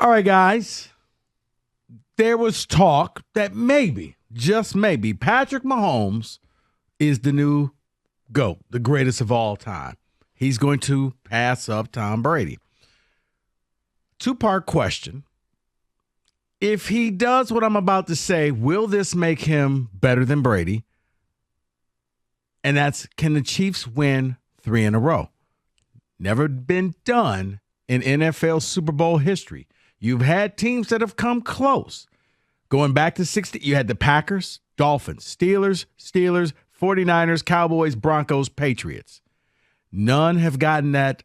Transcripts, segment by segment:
All right, guys. There was talk that maybe, just maybe, Patrick Mahomes is the new GOAT, the greatest of all time. He's going to pass up Tom Brady. Two-part question. If he does what I'm about to say, will this make him better than Brady? And that's, can the Chiefs win 3 in a row? Never been done in NFL Super Bowl history. You've had teams that have come close. Going back to 60, you had the Packers, Dolphins, Steelers, 49ers, Cowboys, Broncos, Patriots. None have gotten that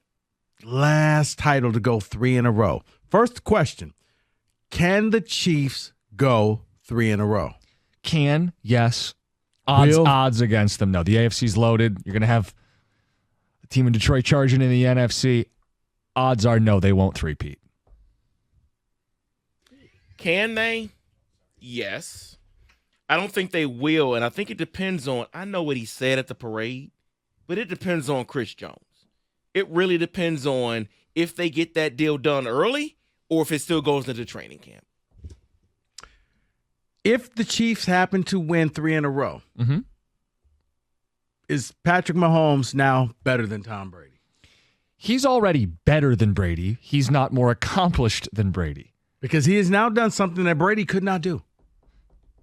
last title to go 3 in a row. First question, can the Chiefs go 3 in a row? Can, yes. Odds against them, no. The AFC's loaded. You're going to have a team in Detroit charging in the NFC. Odds are no, they won't three-peat. Can they? Yes. I don't think they will, and I think it depends on, I know what he said at the parade, but it depends on Chris Jones. It really depends on if they get that deal done early or if it still goes into training camp. If the Chiefs happen to win 3 in a row, is Patrick Mahomes now better than Tom Brady? He's already better than Brady. He's not more accomplished than Brady. Because he has now done something that Brady could not do.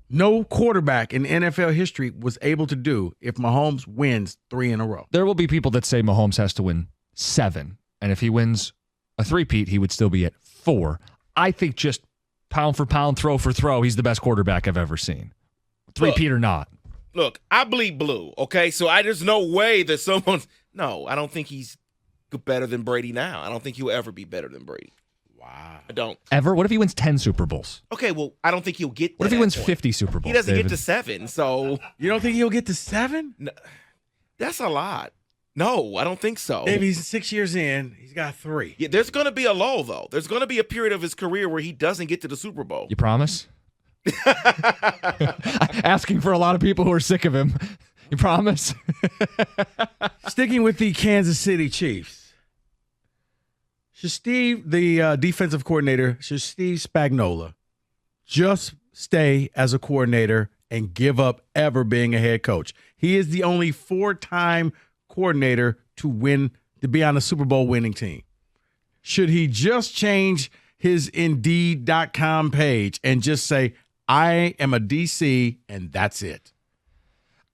No quarterback in NFL history was able to do if Mahomes wins 3 in a row. There will be people that say Mahomes has to win 7. And if he wins a three-peat, he would still be at 4. I think just pound for pound, throw for throw, he's the best quarterback I've ever seen. Three-peat or not. Look, I bleed blue, okay? So there's no way that someone's... No, I don't think he's better than Brady now. I don't think he'll ever be better than Brady. Wow. I don't. Ever? What if he wins 10 Super Bowls? Okay, well, I don't think he'll get What if he wins 50 Super Bowls? He doesn't David? get to 7, so... You don't think he'll get to 7? No, that's a lot. No, I don't think so. If he's 6 years in, he's got 3. Yeah, there's going to be a lull, though. There's going to be a period of his career where he doesn't get to the Super Bowl. You promise? Asking for a lot of people who are sick of him. You promise? Sticking with the Kansas City Chiefs. Should Steve, the defensive coordinator, should Steve Spagnuolo just stay as a coordinator and give up ever being a head coach? He is the only 4-time coordinator to be on a Super Bowl winning team. Should he just change his Indeed.com page and just say, I am a DC and that's it?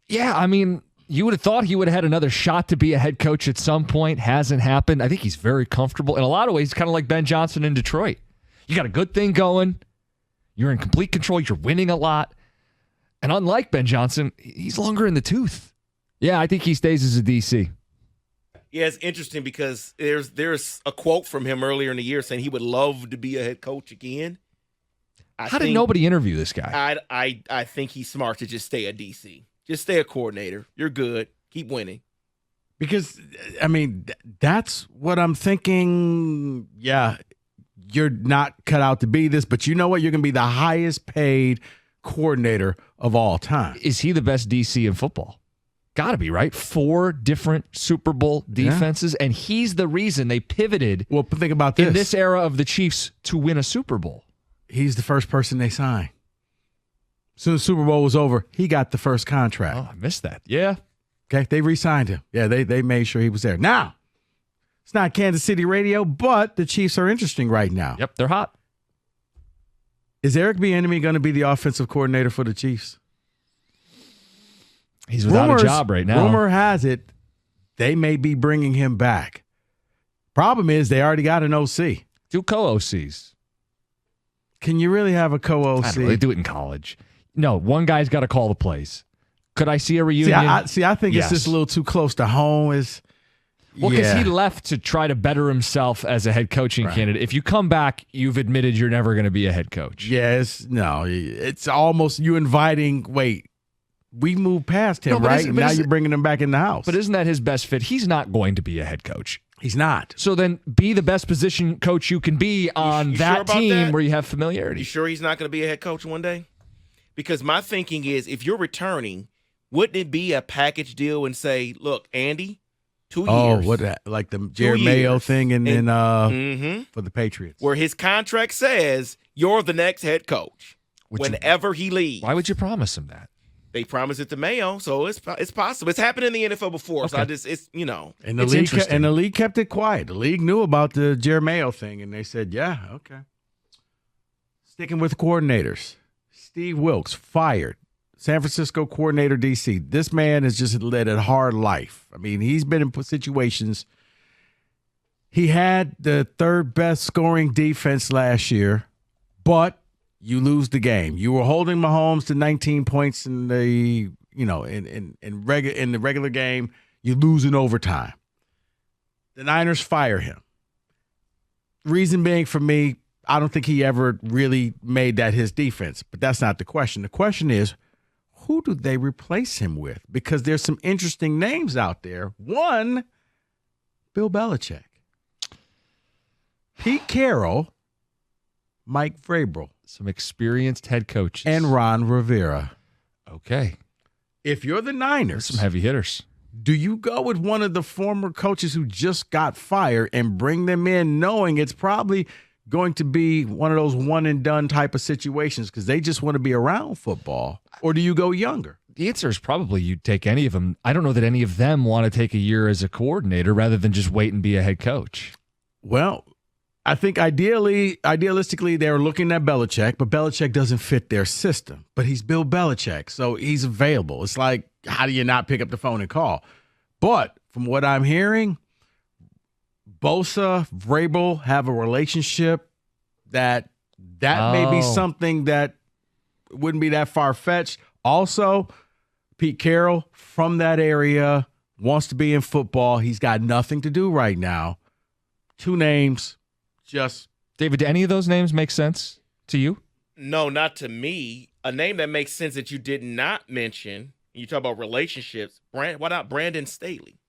Yeah, I mean, you would have thought he would have had another shot to be a head coach at some point. Hasn't happened. I think he's very comfortable. In a lot of ways, kind of like Ben Johnson in Detroit. You got a good thing going. You're in complete control. You're winning a lot. And unlike Ben Johnson, he's longer in the tooth. Yeah, I think he stays as a DC. Yeah, it's interesting because there's a quote from him earlier in the year saying he would love to be a head coach again. How did nobody interview this guy? I think he's smart to just stay a DC. Just stay a coordinator. You're good. Keep winning. Because, I mean, that's what I'm thinking. Yeah, you're not cut out to be this, but you know what? You're going to be the highest paid coordinator of all time. Is he the best DC in football? Got to be, right? 4 different Super Bowl defenses, and he's the reason they pivoted. Well, think about this. In this era of the Chiefs to win a Super Bowl. He's the first person they signed. As soon as the Super Bowl was over, he got the first contract. Oh, I missed that. Yeah. Okay, they re-signed him. Yeah, they made sure he was there. Now, it's not Kansas City radio, but the Chiefs are interesting right now. Yep, they're hot. Is Eric Bieniemy going to be the offensive coordinator for the Chiefs? He's without a job right now. Rumor has it they may be bringing him back. Problem is they already got an OC. Do co-OCs. Can you really have a co-OC? I don't know, they do it in college. No, one guy's got to call the plays. Could I see a reunion? I think it's just a little too close to home. Because he left to try to better himself as a head coaching candidate. If you come back, you've admitted you're never going to be a head coach. Yes, no, it's almost you inviting. Wait, we moved past him, right? Now you're bringing him back in the house. But isn't that his best fit? He's not going to be a head coach. He's not. So then be the best position coach you can be on that team where you have familiarity. You sure he's not going to be a head coach one day? Because my thinking is if you're returning, wouldn't it be a package deal and say, look, Andy, 2 years. Oh, like the Jared Mayo thing and then for the Patriots. Where his contract says you're the next head coach whenever he leaves. Why would you promise him that? They promised it to Mayo, so it's possible. It's happened in the NFL before, so it's And the league kept it quiet. The league knew about the Jared Mayo thing, and they said, yeah, okay. Sticking with coordinators, Steve Wilkes fired. San Francisco coordinator, D.C. This man has just led a hard life. I mean, he's been in situations. He had the third best scoring defense last year, but you lose the game. You were holding Mahomes to 19 points in the in the regular game. You lose in overtime. The Niners fire him. Reason being, for me, I don't think he ever really made that his defense. But that's not the question. The question is, who do they replace him with? Because there's some interesting names out there. One, Bill Belichick. Pete Carroll, Mike Vrabel. Some experienced head coaches. And Ron Rivera. Okay. If you're the Niners. Some heavy hitters. Do you go with one of the former coaches who just got fired and bring them in knowing it's probably going to be one of those one-and-done type of situations because they just want to be around football? Or do you go younger? The answer is probably you'd take any of them. I don't know that any of them want to take a year as a coordinator rather than just wait and be a head coach. Well, I think idealistically, they're looking at Belichick, but Belichick doesn't fit their system. But he's Bill Belichick, so he's available. It's like, how do you not pick up the phone and call? But from what I'm hearing, Bosa, Vrabel have a relationship that may be something that wouldn't be that far-fetched. Also, Pete Carroll from that area wants to be in football. He's got nothing to do right now. Two names. David, do any of those names make sense to you? No, not to me. A name that makes sense that you did not mention, you talk about relationships, why not Brandon Staley?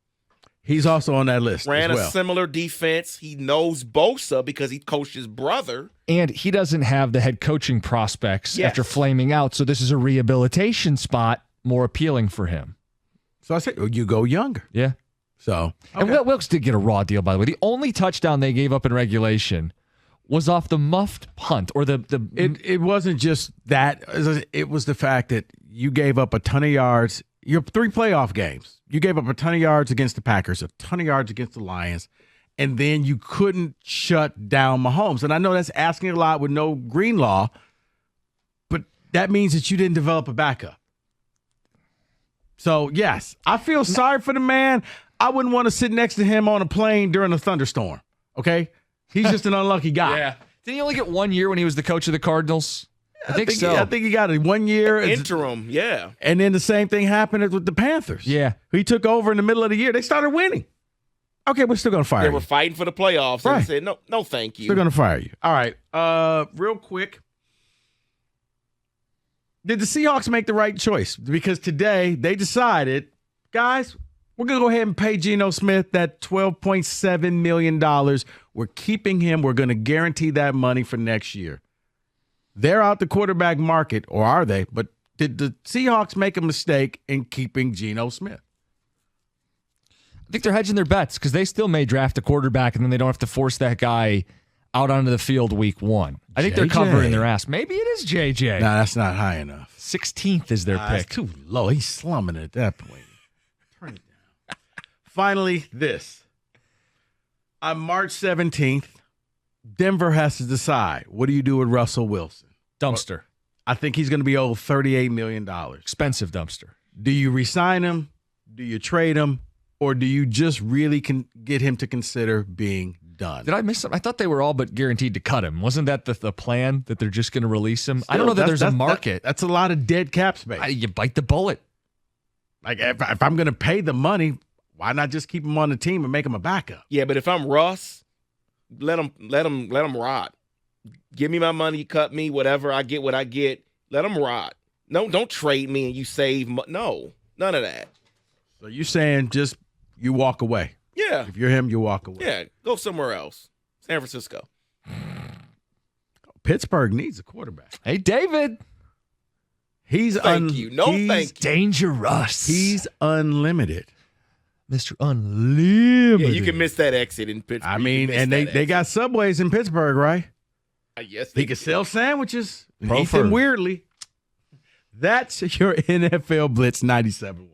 He's also on that list. Ran as well. a similar defense. He knows Bosa because he coached his brother. And he doesn't have the head coaching prospects after flaming out, so this is a rehabilitation spot more appealing for him. So I said, you go younger. Yeah. So, okay. And Wilkes did get a raw deal, by the way. The only touchdown they gave up in regulation was off the muffed punt, or the. It wasn't just that. It was the fact that you gave up a ton of yards. Your 3 playoff games, you gave up a ton of yards against the Packers, a ton of yards against the Lions, and then you couldn't shut down Mahomes. And I know that's asking a lot with no Greenlaw, but that means that you didn't develop a backup. So, yes, I feel sorry for the man. I wouldn't want to sit next to him on a plane during a thunderstorm, okay? He's just an unlucky guy. Yeah. Didn't he only get 1 year when he was the coach of the Cardinals? I think so. I think he got it 1 year. Interim, yeah. And then the same thing happened with the Panthers. Yeah. He took over in the middle of the year. They started winning. Okay, we're still going to fire you. They were fighting for the playoffs and said, no, thank you. Still going to fire you. All right. Real quick. Did the Seahawks make the right choice? Because today they decided, guys, we're going to go ahead and pay Geno Smith that $12.7 million. We're keeping him. We're going to guarantee that money for next year. They're out the quarterback market, or are they? But did the Seahawks make a mistake in keeping Geno Smith? I think they're hedging their bets because they still may draft a quarterback and then they don't have to force that guy out onto the field week 1. I think they're covering their ass. Maybe it is JJ. No, that's not high enough. 16th is their pick. That's too low. He's slumming at that point. Turn it down. Finally, this. On March 17th, Denver has to decide, what do you do with Russell Wilson? Dumpster. I think he's going to be owed $38 million. Expensive dumpster. Do you re-sign him? Do you trade him? Or do you just really get him to consider being done? Did I miss something? I thought they were all but guaranteed to cut him. Wasn't that the plan, that they're just going to release him? I don't know that there's a market. That's a lot of dead cap space. You bite the bullet. Like, if I'm going to pay the money, why not just keep him on the team and make him a backup? Yeah, but if I'm Russ, let him rot. Give me my money, cut me, whatever. I get what I get. Let him rot. No, don't trade me and you save. No, none of that. So you're saying just you walk away? Yeah. If you're him, you walk away. Yeah, go somewhere else. San Francisco. Pittsburgh needs a quarterback. Hey, David. He's thank you. No, thank you. Dangerous. He's unlimited. Mr. Unlimited. Yeah, you can miss that exit in Pittsburgh. I mean, and they got Subways in Pittsburgh, right? Yes, He can sell sandwiches and eat Prefer. them weirdly. That's your NFL Blitz 97.1.